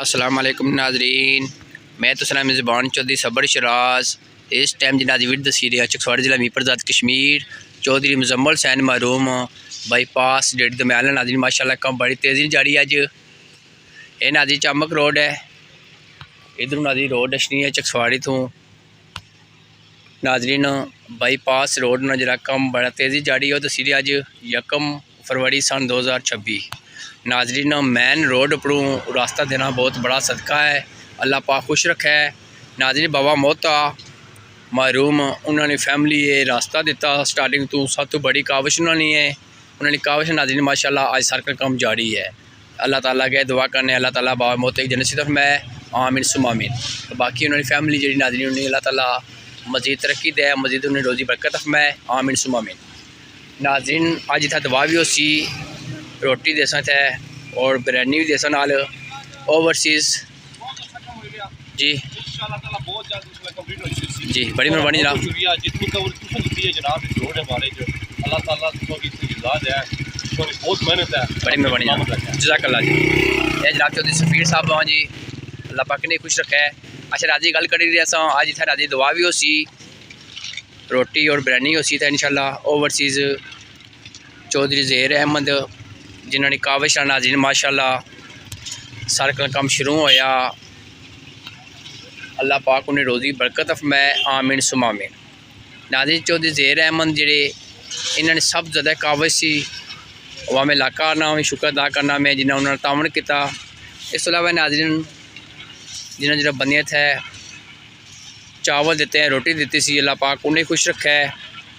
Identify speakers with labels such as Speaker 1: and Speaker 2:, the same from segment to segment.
Speaker 1: अस्सलाम वालेकुम नाजरीन, मैं तो सलाम ज़बान चौधरी सबर शराज। इस टाइम जनाज वीड दसी रहा चकसवाड़ जिला मीरपुरजात कश्मीर चौधरी मुजम्मल सैन महरूम बाईपास डेढ़ दरम्यान नाजरीन माशाल्लाह कम बड़ी तेज़ी जारी अज ये नाजरी चमक रोड है। इधर नाजरी रोड डशनी है चकसवाड़ी तो नाजरीन बाईपास रोड न जरा कम बड़ा तेज़ी जारी हो दसी अज 1 फरवरी सन 2026। नाजरीन मैन रोड उपरों रास्ता देना बहुत बड़ा सदका है, अल्लाह पाक खुश रखे है। नाजरीन बाबा मोहता महरूम उन्होंने फैमिली ये रास्ता दिता स्टार्टिंग तो सब तो बड़ी काविश उन्होंने काविश नाजरीन माशाल्लाह आज सर्कल कम जारी है। अल्लाह ताला के दुआ करने अल्लाह ताला बाबा मोहता की जन्नत तरफ मैं आमीन सुमामीन। तो बाकी उन्होंने फैमिली जी नाजरीन उन्हें अल्लाह ताला मजीद तरक्की दे, मजीद उन्हें रोज़ी बरकत मैं आमीन सुमामीन। नाजरीन अज इतना दवा भी उसी रोटी देसा थे और बिरयानी भी देसा नाल ओवरसीज़ जी जी बड़ी मेहरबानी जनाब।
Speaker 2: बहुत मेहनत है,
Speaker 1: बड़ी मेहरबानी जज़ाकल्लाह जी। ये जनाब चौधरी सफ़ीर साहब हाँ जी, अल्लाह पाक ने खुश रखा है। अच्छा राजी गल करी रहे अस अज इतना राजी दवा भी उसी रोटी और बिरयानी उसी था इंशाल्लाह ओवरसीज़ चौधरी ज़ेर अहमद जिन्होंने काविश नाज़रीन माशाल्लाह सर्कल कम शुरू होया, अल्लाह पाक उन्हें रोज़ी बरकत मैं आमीन सुमामीन। नाज़रीन चौधरी ज़ेर अहमद जेडे इन्होंने सब ज़्यादा काविश सी अवाम इलाका ना भी शुक्र अदा करना मैं जिन्हें उन्होंने तावन किया। इस अलावा नाज़रीन जिन्हें जो बंदियाँ थे चावल देते हैं रोटी दी सी, अल्लाह पाक उन्हें खुश रखा है।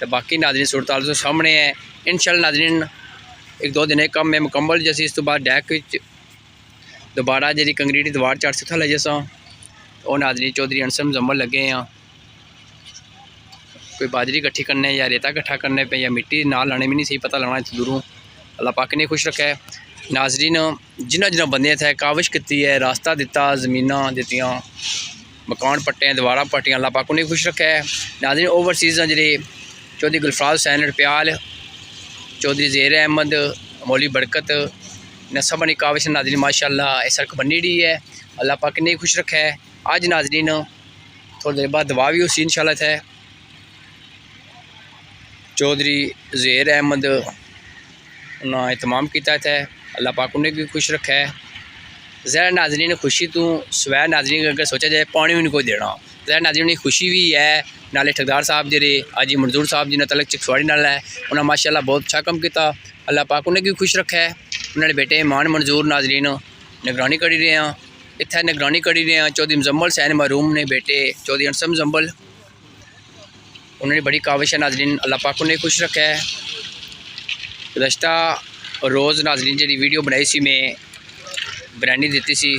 Speaker 1: तो बाकी नाज़रीन सूरत हाल तो सामने है इंशाल्लाह। नाज़रीन 1-2 दिन कम में मुकम्मल जैसे इस तो बाद डैक दोबारा जी कंक्रीट दीवार चढ़ से थले जैसा और नाज़रीन चौधरी अनसम जम्मल लगे हैं कोई बाजरी इकट्ठी करने या रेता इकट्ठा करने पे या मिट्टी ना लाने भी नहीं सही पता लगना दूरों। अल्लाह पाक ने खुश रखा है। नाज़रीन जिन्होंने बंदे थे काविश की है रास्ता दिता ज़मीना दित्तियां मकान पट्टे दीवारा पट्टियां अल्लाह पाक ने खुश रखा है। नाज़रीन ओवरसीज़ जी चौधरी गुलफराज हुसैन रपियाल चौधरी ज़ेर अहमद मौली बरकत ने सब ने काविश नाज़रीन माशाल्लाह ये सड़क बनी दी है, अल्लाह पाक ने खुश रखा है। आज नाज़रीन थोड़ी देर बाद दवा भी उसी इंशाल्लाह थे चौधरी ज़ेर अहमद ना एहतमाम किया थे, अल्लाह पाक उन्हें भी खुश रखा है। ज़रा नाज़रीन खुशी तो स्वै नाज़रीन अगर सोचा जाए पानी भी नहीं कोई देना, ज़रा नाज़रीन खुशी भी है। नाले ठेकेदार साहब जेरे अजी मंजूर साहब जिन्हें तलक चकसवाड़ी नाल है उन्हें माशाल्लाह बहुत अच्छा कम किया, अल्लाह पाक उन्हें भी खुश रखा है। उन्होंने बेटे मान मंजूर नाज़रीन निगरानी करी रहे हैं, इतना निगरानी करी रहे हैं। चौधरी मुजम्मल सैन महरूम ने बेटे चौधरी अनसम जम्बल उन्होंने बड़ी काविश है नाज़रीन, अल्लाह पाक उन्हें खुश रखा है। गुज़श्ता रोज़ नाज़रीन जी वीडियो बनाई सी मैं बिरयानी दी सी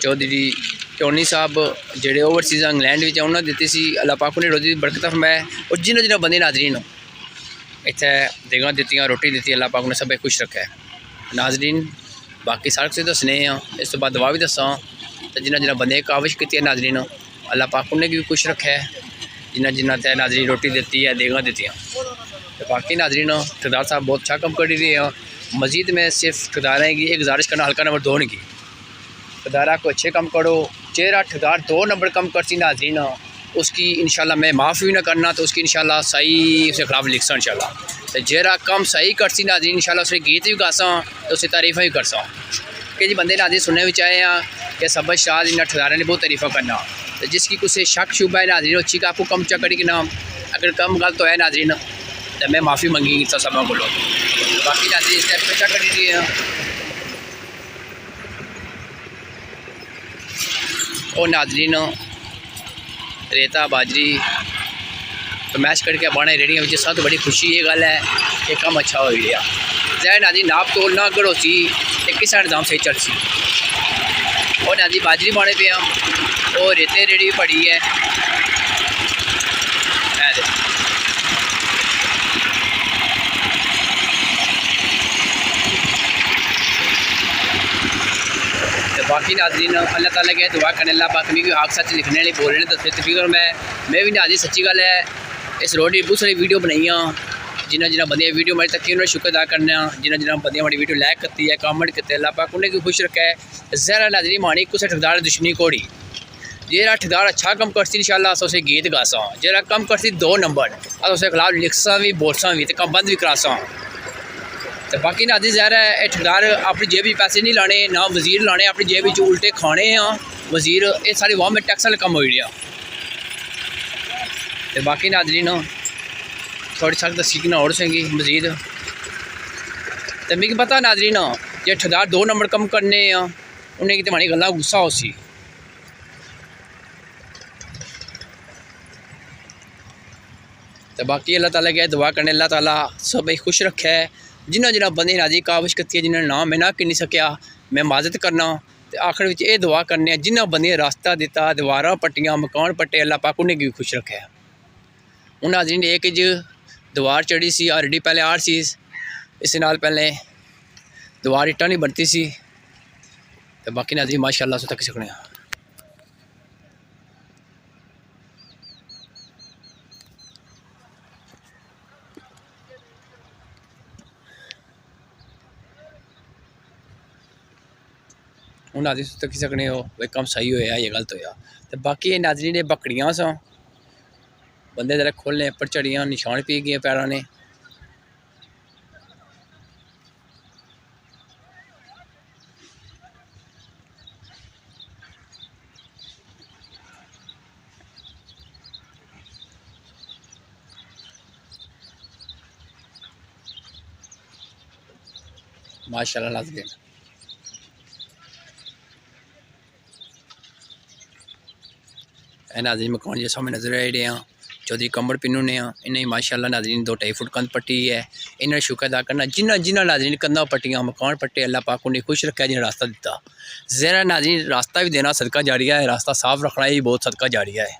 Speaker 1: चौधरी टोनी साहब जेडे ओवरसीज़ इंग्लैंड में उन्होंने दी सी, अल्लाह पाक उन्हें रोज़ी बरकत मैं और जिन्होंने बंदे नाज़रीन इतने देगा दित्तियां रोटी दी अल्लाह पाक ने सब खुश रखा है। नाज़रीन बाकी सारक से दसने इस तो बाद दवा भी दसा तो जिन्हें बंदे काविश की नाज़रीन अल्लाह पाक उन्हें भी खुश रखा है। जिन्हें तय नाज़रीन रोटी दी है देगा दित्तियां। तो बाकी नाज़रीन ठेकेदार साहब बहुत अच्छा कम कर रहे हैं। मज़ीद में सिर्फ ठेकेदार की एक गुजारिश करना हल्का नंबर 2 की ठेकेदार को अच्छे कम करो, चेहरा ठेकेदार 2 नंबर कम करती नाज़रीन उसकी इंशाल्लाह मैं माफ़ी ना करना तो उसकी इंशाल्लाह सही उसके खिलाफ लिखसा इंशाल्लाह। तो जेरा कम सही करती नाज़रीन इंशाल्लाह उसके गीत भी गासा तो उसकी तारीफ़ा भी करसा कि जी बंदे नाज़रीन सुनने भी आए हैं कि सबज शाह इन ठेकेदार ने बहुत तारीफ़ा करना। तो जिसकी कुछ शक शुबा है नाज़रीन अच्छी का आपको कम चकड़ी कि ना अगर कम गलत तो है नाज़रीन तो मैं माफ़ी मंगी तो सब को बाकी नाज़रीन इस टाइप अच्छा करी रही है और नाज़रीन रेता बाजरी तो मैश करके बने रेडियाँ में सब तो बड़ी खुशी ये गल है कि कम अच्छा हो गया। जै नाज़रीन नाप तोल ना अगर होती तो किस निज़ाम से चल सी और नाज़रीन बाजरी बने पे और रेते रेड़ी भी पड़ी है। बाकी नाज़रीन अल्लाह ताला के दुआ करने अल्लाह पाक भी हक सच लिखने वाले बोलने तो तफीक मैं भी नाज़रीन सच्ची गल है इस रोड की बहुत सारी वीडियो बनाई जिन्हें जिन्हें बंदियां वीडियो मेरे तक उन्हें शुक्र अदा करने, जिन्हें जिन्हें बंदियां हमारी वीडियो लाइक करती है, कमेंट करते, अल्लाह पाक उन्हें खुश रखे। ज़रा नाज़रीन मानी कुछ ठेकेदार दुश्मनी कोड़ी जेरा ठेकेदार अच्छा कम करती इंशाल्लाह अस उसे गीत गासा, जेरा कम करती 2 नंबर अस उस खिलाफ लिखसा भी बोलसा भी तो कम बंद भी करासा। तो बाकी नाज़रीन ज़ाहिर है ठेकेदार अपनी जेब में पैसे नहीं लाने, ना वजीर लाने अपनी जेब में उल्टे खाने हैं वजीर, ये सारी वाह में टैक्स वाले कम हो गया। तो बाकी नाज़रीन थोड़ी सख्त सीखना और सेंगी मजीद। तो मिगी पता नाज़रीन जे ठेकेदार 2 नंबर कम करने उन्हें कि हमारी गल्ला गुस्सा हो सी। तो बाकी अल्लाह ताला के दुआ करने, अल्लाह ताला सब खुश रखे। जिन्होंने बंदे नाज़रीन काविश की जिन्होंने ना मैं ना किनी सकिया मैं माजत करना। तो आखिर में ये दुआ करने जिन्होंने बंदे रास्ता दिता, दीवारां पट्टियां, मकान पट्टे, अल्लाह पाक उन्हें भी खुश रखे। हूँ नाज़रीन एक दीवार चढ़ी सी ऑलरेडी पहले आर सी, इस नाल पहले दीवार इट्टा नहीं बनती सी। तो बाकी नाज़रीन माशाअल्लाह से तक सकने। हूँ नाज़रीन तक सकने हो भाई कम सही होया ये गलत होया। तो बाकी नाज़रीन ये बकरियां सा बंदे जरा खोलने पर चढ़ियाँ निशान पी गए पैरों ने। माशाअल्लाह नाज़रीन नाज़रीन मकान जो सामने नजर आ रहे हैं चौधरी कमर पिनू ने इन्हें माशाअल्लाह नाज़रीन 2-2.5 फुट कंध पट्टी है। इन्हें शुक्र अदा करना जिन्हें जिन्हें नाज़रीन कंधा पट्टियाँ मकान पट्टे, अल्लाह पाक उन्हें खुश रखा जिन्हें रास्ता दिता। ज़रा नाज़रीन रास्ता भी देना सदका जारिया है, रास्ता साफ रखना ही बहुत सदका जारिया है।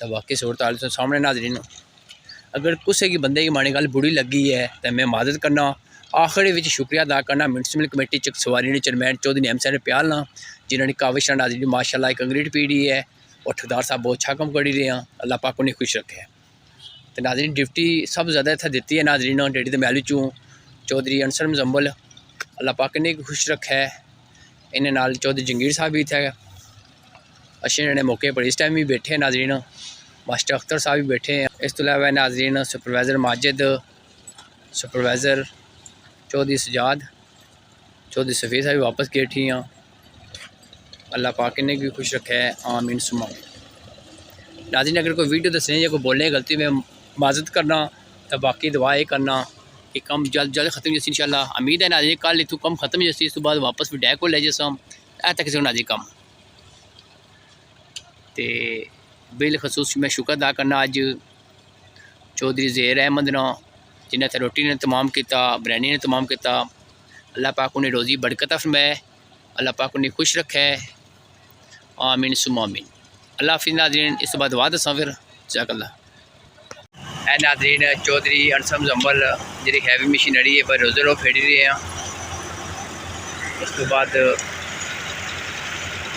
Speaker 1: तो बाकी सूरत हाल सामने नाज़रीन अगर किसी की बंदे की माड़ी गल बुरी लगी है तो मैं मदद करना। आखिर में शुक्रिया अदा करना म्यूनसिपल कमेटी चकसवारी ने चेयरमैन चौधरी एम साहब ने प्यार ना जिन्होंने काविश नाज़रीन माशाअल्लाह एक अंग्रेज पीढ़ी है और ठेकेदार साहब बहुत अच्छा कम करी रहे हैं, अल्लाह पाक उन्हें खुश रखे। तो नाज़रीन ड्यूटी सब ज़्यादा इतना दी है नाज़रीन डेढ़ी दमयाली चूँ चौधरी अनसर मुजम्बल, अल्लाह पाक ने खुश रखे। इन्हें नाल चौधरी जंगीर साहब भी इतने अच्छे ने मौके पर इस टाइम भी बैठे हैं नाज़रीन, मास्टर अख्तर साहब भी बैठे हैं। इस तो अलावा नाज़रीन सुपरवाइज़र माजिद, सुपरवाइज़र चौधरी सजाद, चौधरी सफ़ीद साहब भी वापस बैठी हैं, अल्लाह पाक ने भी खुश रखा है आमीन सुमा। नाज़रीन अगर कोई वीडियो दसने या कोई बोलने गलती में माजत करना तो बाकी दुआ ये करना कि कम जल्द जल्द ख़त्म जैसी इंशाल्लाह उम्मीद है नाज़रीन कल इतू कम ख़त्म जैसी इस तो बाद वापस भी डै को ले जैसा ऐ तक नाज़रीन कम। तो बिलखसूस मैं शुक्र अदा करना अज चौधरी ज़ेर अहमद ना जिन्हें इतने रोटी ने तमाम किया, बिरयानी ने तमाम किया, अल्लाह पाक उन्हें रोज़ी बरकत फरमाए, अल्लाह पाक उन्हें खुश रखे आमीन सुमा आमीन। अल्लाह हाफिज़ नाज़रीन। इस बाद दुआ दसा फिर जज़ाकल्लाह। ए नाज़रीन चौधरी अनसर मुजम्बल जी हैवी मशीनरी है पर रोज़े रो फेड़ी रहे हैं। उस तो बाद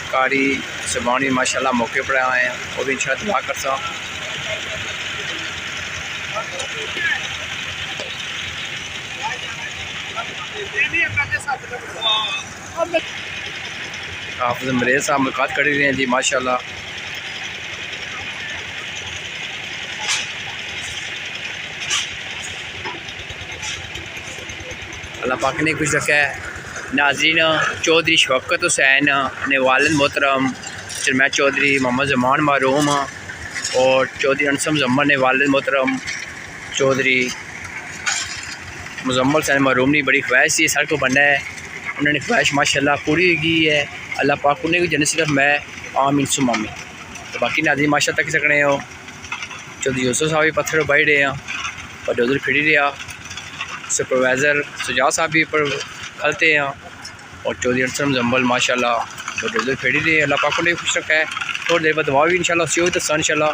Speaker 1: कारी सबानी माशाअल्लाह मौके पर आए हैं वो भी इंशाअल्लाह दुआ कर सा। हाफिज़ मरेज साहब मुलाकात कर रहे हैं जी माशाअल्लाह। अल्लाह पाक ने खुश रखा है। नाज़रीन चौधरी शौकत हुसैन ने वालिद मोहतरम चेयरमैन चौधरी मोहम्मद ज़मान मरूम और चौधरी अनसर मुजम्मल ने वालिद मोहतरम चौधरी मुजम्मल हुसैन मरूम ने बड़ी ख्वाहिश थी सड़क को बनना है, उन्होंने ख्वाहिश माशाअल्लाह पूरी हो गई है। अल्लाह पाक उन्हें भी जन्नत सिर्फ मैं आमीन सुमा आमीन। तो बाकी नाज़रीन माशा तक सकने हो चौधरी यूसुफ साहब भी पत्थर बाई रहे हैं और उधर फिरी रहा, सुपरवाइज़र सुजात साहब भी पर खलते हैं और चौधरी अनसर मुजम्मल माशाअल्लाह और उधर फिरी रहे। अल्लाह पाक उन्हें खुश रखा है। थोड़ी देर बाद दवा भी इंशाअल्लाह उसी तो सन इंशाअल्लाह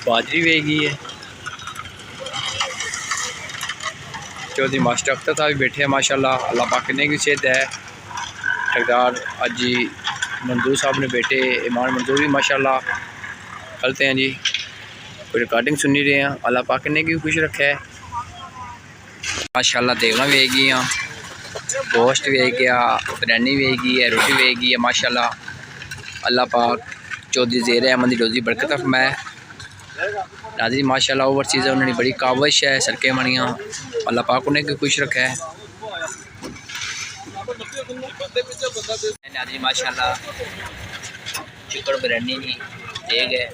Speaker 1: बाजरी वेगी है। चौधरी मास्टर अख्तर साहब भी बैठे हैं माशाअल्लाह, अल्लाह पाक ने भी सेहत है। ठेकेदार अजी मंजूर साहब ने बेटे ईमान मंजूर भी माशाअल्लाह खलते हैं जी। कोई रिकॉर्डिंग सुनी रहे हैं। अल्लाह पाक ने भी खुश रखा है माशाल्लाह। देवना भी आएगी, गोश्त भी आएगी, बिरयानी भी आएगी है, रोटी भी आएगी है माशाल्लाह। अल्लाह पाक चौधरी ज़ेर अहमद की रोज़ी बरकत फरमाए। नाज़रीन माशाल्लाह ओवरसीज़ उन्होंने बड़ी काविश है, सड़कें बनियाँ, अल्लाह पाक उन्हें भी खुश रखा है। नाज़रीन माशाल्लाह चिकन बिरयानी नहीं देग है,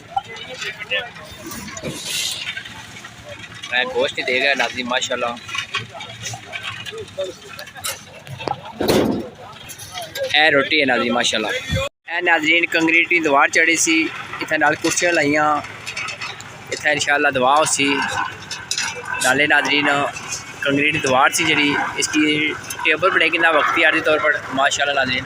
Speaker 1: मैं गोश्त ही देगा नाज़रीन माशाल्लाह। ए रोटी है नाज़रीन माशाल्लाह। ए नाज़रीन कंक्रीट की दीवार चढ़ी सी, इत्थे नाल कुर्सियां लाइयां, इत्थे इंशाअल्लाह दुआ होसी। नाले नाज़रीन कंक्रीट की दीवार सी जी, इसकी टेबल बनेगी ना वक्ती आर्जी तौर पर माशाल्लाह नाज़रीन।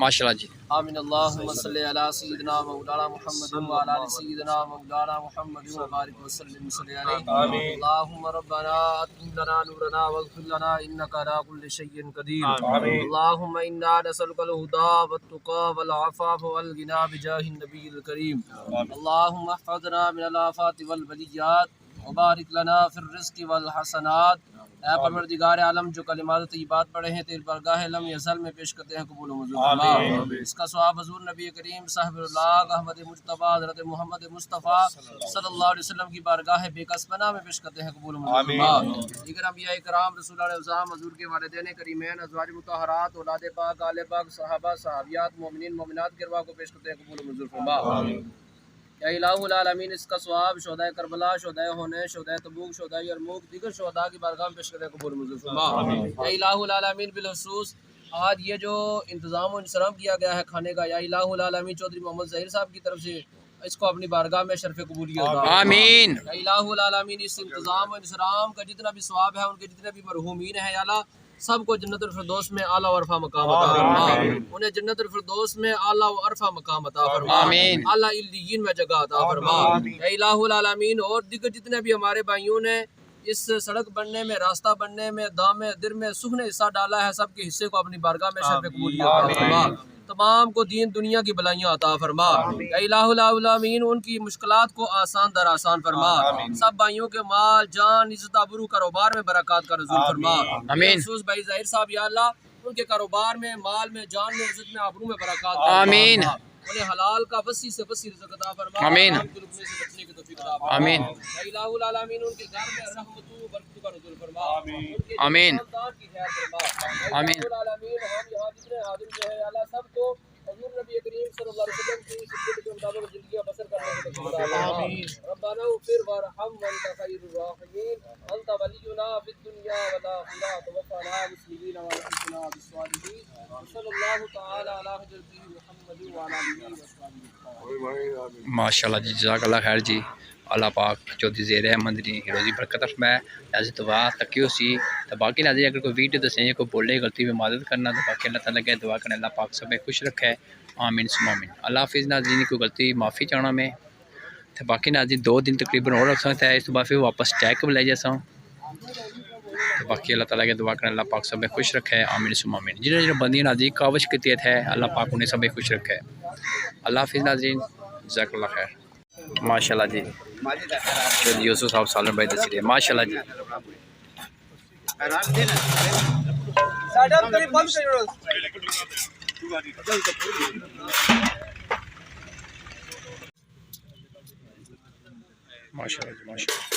Speaker 1: माशाल्लाह जी।
Speaker 3: आमीन। अल्लाहुम्मा सल्लि अला सय्यिदिना मौलाना मुहम्मद व अला आलि सय्यिदिना मौलाना मुहम्मद व बारिक व सल्लिम सल्लि अलैहि।
Speaker 2: आमीन।
Speaker 3: अल्लाहुम्मा रब्बना अतिम लना नूरना वग़फिर लना इन्नका अला कुल्लि शैइन क़दीर।
Speaker 2: आमीन।
Speaker 3: अल्लाहुम्मा इन्ना नसअलुकल हुदा वत्तुक़ा वल आफ़ाफ़ वल गिना बिजाहिन नबिय्यिल करीम। अल्लाहुम्मा अहफ़ज़ना मिनल आफ़ाति वल बलिय्यात व बारिक लना फिर रिज़्क़ि वल हसनात। ऐ परवरदिगार आलम, जो कलिमात तय्यबात पढ़े हैं तेरे बारगाह लम यज़ल में पेश करते हैं, कबूल मंजूर फरमा। इसका सवाब हुज़ूर नबी करीम साहिबुल्लाह अहमद मुज्तबा हज़रत मोहम्मद मुस्तफ़ा सल्लल्लाहु अलैहि वसल्लम की बारगाह बेकसबना में पेश करते हैं, कबूल मंजूर फरमा। दीगर अंबिया इकराम, रसूलान अज़ाम, हुज़ूर के वालिदैन करीमैन, अज़वाज मुतहहरात, औलाद पाक, आले पाक, सहाबा सहाबियात, मोमिनीन मोमिनात के अरवाह को पेश करते हैं, कबूल मंजूर फरमा। या इलाहुल आलमीन, इसका सवाब शोहदाए करबला, शोहदाए होने, शोहदाए तबूक, शोहदाए यरमूक, दीगर शोहदा की बारगाह में पेश करते हैं, कबूल मंजूर फरमा। या इलाहुल आलमीन, बिलखुसूस आज ये जो इंतज़ाम और इंतज़ाम किया गया है खाने का, या इलाहुल आलमीन चौधरी मोहम्मद ज़हीर साहब की तरफ से इसको अपनी बारगाह में शर्फ़ कबूलियत अता फरमा।
Speaker 1: आमीन।
Speaker 3: या इलाहुल आलमीन, इस इंतज़ाम और इंतज़ाम का जितना भी सवाब है, उनके जितने भी मरहूमीन हैं, या अल्लाह सबको जन्नतुल फिरदौस में आला व अरफा मकाम अता फरमा। उन्हें जन्नतुल फिरदौस में आला व अरफा मकाम अता फरमा।
Speaker 1: आमीन।
Speaker 3: आला इल्लियीन में जगह अता फरमा। या इलाहुल आलमीन, और दिगर जितने भी हमारे भाइयों ने इस सड़क बनने में, रास्ता बनने में, दामे दिर में सुखने हिस्सा डाला है, सबके हिस्से को अपनी बारगाह में शर्फ़ कबूलियत अता फरमा। तमाम को दीन दुनिया की भलाइयाँ अता फरमा। या इलाहुल आलमीन, उनकी मुश्किलात को आसान दर आसान फरमा। सब भाइयों के माल जान इज़्ज़त आबरू कारोबार में बरकत का नज़ूल फरमा।
Speaker 1: आमीन।
Speaker 3: खुसूस भाई ज़ाहिर साहब, या अल्लाह उनके कारोबार में, माल में, जान में, इज़्ज़त में, आबरू में बरकत का
Speaker 1: आमीन।
Speaker 3: उन्हें हलाल का वसी से वसी रिज़्क़ अता फरमा।
Speaker 1: आमीन।
Speaker 3: हराम के लुक़मे से बचने की तौफ़ीक़ अता फरमा।
Speaker 1: आमीन।
Speaker 3: या इलाहुल आलमीन, उनके घर में रहमतु व बरकतु का नुज़ूल फरमा। उनके
Speaker 1: आमीन।
Speaker 3: खानदान की खैर फरमा। या
Speaker 1: आमीन।
Speaker 3: इलाहुल आलमीन, हम यहाँ जितने हाज़िर जो है, अल्लाह सबको हुज़ूर नबी करीम सल्लल्लाहु अलैहि वसल्लम की सुन्नत के मुताबिक ज़िंदगी बसर करने की तौफ़ीक़ अता फरमा। रब्बना इग़फिर वरहम वअन्त खैरुर राहिमीन, अंत वलियुना फिद दुनिया वल आखिरह, तवफ़्फ़ना मुस्लिमीन व अल्हिक़ना बिस्सालिहीन। सल्लल्लाहु तआला अला हज़रति मुहम्मद व अला आलिहि व अस्हाबिही।
Speaker 1: माशाल्लाह जी, जज़ाकल्लाह खैर जी। अल्लाह पाक चौधरी ज़हीर अहमद दी रोज़ी बरकत फरमाए। ऐसी दुआ तकियो सी तो बाकी नाज़रीन, अगर कोई वीडियो दसें कोई बोलने की गलती में मदद करना, तो बाकी अल्लाह ताला के दुआ करें, अल्लाह पाक सब खुश रखे। आमीन सुम्मा आमीन। अल्लाह हाफिज़ नाज़रीन, कोई गलती माफ़ी चाहना मैं तो बाकी नाज़रीन 2 दिन तकरीबन और रख सकता है, इस बाद फिर वापस टैग पर ले जासा। तो बाकी अल्लाह ताला के दुआ करें, अल्लाह पाक सब खुश रखे। आमीन सुम्मा आमीन। जिन्हें जिन्हें बंदियाँ नाज़रीन काविश की है, अल्लाह पाक उन्हें सब खुश रखे। अल्लाह हाफिज़ नाज़रीन, जज़ाकल्लाह खैर। माशाल्लाह जी, चौधरी यूसुफ साहब सालन भाई दसी रहे, माशाल्लाह जी। माशाल्लाह जी, माशाल्लाह।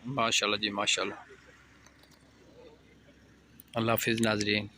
Speaker 1: माशाल्लाह जी, माशाल्लाह। अल्लाह हाफिज़ नाज़रीन।